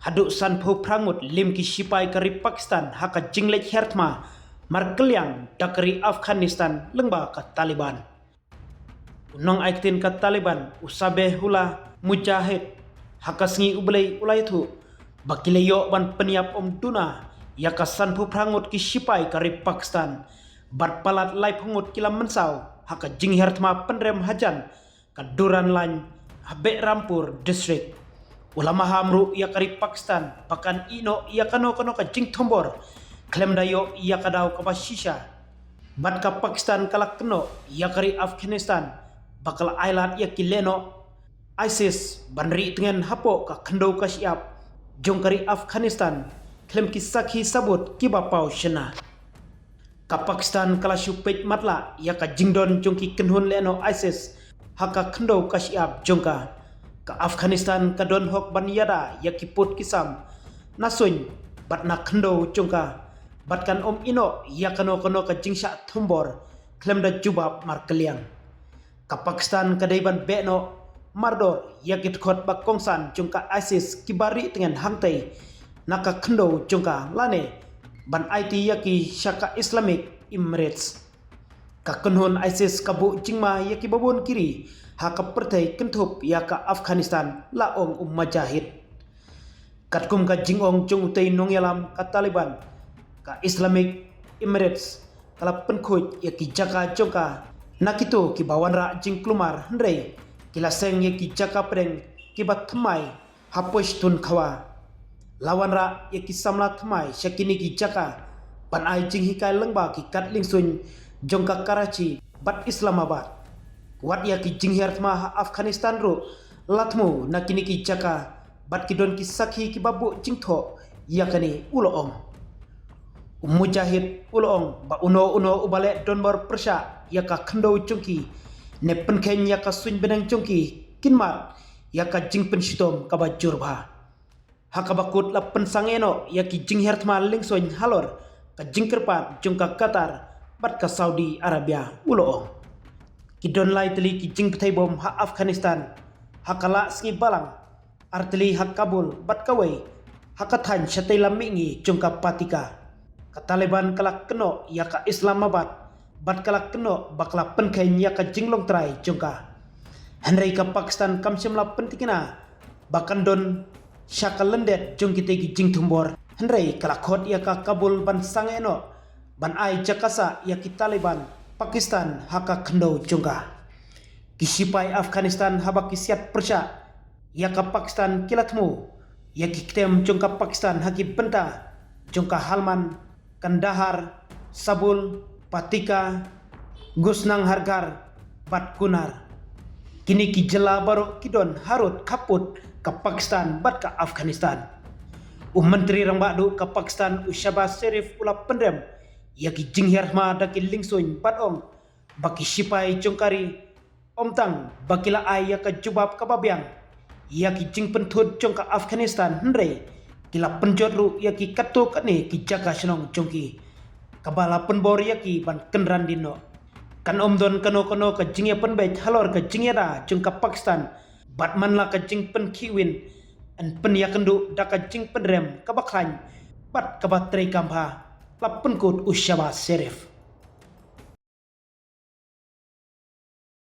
haduk san pho prangut lim ki sipai kari Pakistan haka jinglek hertma markeliang dakari Afghanistan lengba ka Taliban. Unong aiktin ka Taliban usabe hula mujahid haka sngi ulai tu bakileyo ban peniap duna yaka san pho prangut ki sipai kari Pakistan bat palat lai pengut kila mensau haka jing hertma penrem hajan ka Duran Lan Habe Rampur district. Ulama hamru ia kari Pakistan pakan ino ia kano ka jing tombor klem dayo ia kadau ka basisha bat ka Pakistan kalak keno ia kari Afghanistan bakal ailat ia kileno ISIS banri dengan hapo ka kendo ka siap jong kari Afghanistan klem kisaki sabut kibapau shena ka Pakistan kala supet matla ia ka jingdon jong ki kenhun leno ISIS haka kendo ka siap jongka ka Afghanistan ka don hok ban yada yakiput kisam nasuny bat na kendo jongka bat kan ino ya kano ka jingsha thumbor klem da jubab markeliang ka Pakistan ka daiban beno mardor yakit khot bak kongsan jongka ISIS kibari dengan hangtai naka kendo jongka lane ban IT yaki Shaka Islamic Emirates ka kenhun ISIS kabu jingma yaki babon kiri haka pertai kentup yaka Afghanistan laong majahid katkum ka jingong jong utai nongyalam ka Taliban ka Islamic Emirates kala penkhoj yaki jaka jongka nakito ki bawanra jing klumar hendrei kila seng yaki jaka preng kibat thmai haposh tun khawa lawanra yaki samla thmai shakini ki jaka ban ai jing hikai lengba ki katling sun jongka Karachi bat Islamabad wat yaki jing hertma Afghanistan ro latmu nakini ki jaka bat kidon ki sakhi ki babu jingtho yakani uloong mujahid uloong ba uno ubale donbor persha yaka khando chungki ne penkhen yaka suñ benang chungki kinmat yaka jing penshitom kaba jurba hakabakut la pensangeno yaki jing hertma lingsoñ halor ka jingkerpat jungka Qatar bat ka Saudi Arabia uloong kidon lai teli ki jing pethai bom ha Afghanistan hakala sngi balang arteli hak Kabul bat kawai hakathan shatai lamingi jungka patika ka Taliban kalak keno yaka Islamabad bat kalak keno bakla penkhen yaka jinglong trai jungka Henry ka Pakistan kamshimla pentikina bakan don Shaka lendet jung kita ki jing tumbor Henry kalak khot yaka Kabul ban sangeno ban ai jakasa yaki Taliban Pakistan haka kendo jungka kisipai Afghanistan haba kisiat persya yaka Pakistan kilatmu yaki kitem jungka Pakistan haki benta jungka Halman Kandahar Sabul Patika Gusnang Hargar bat kunar kini ki jela baru kidon harut kaput ka Pakistan bat ka Afghanistan menteri rangbadu ka Pakistan Shahbaz Sharif ulap pendem yaki jing herma daki lingsoñ bat baki sipai jongkari tang bakila ay yaka jubab kababyang yaki jing pentud jongka Afghanistan hendrei kila penjodru yaki kato kane ki jaka senong jongki kabala penbor yaki ban kenran dino kan don kano ka jingya penbej halor ka jingya da jongka Pakistan bat manla ka jing pen kiwin an pen yakendu daka jing penrem kabaklan bat kabatrei kampa la penkut Shahbaz Sharif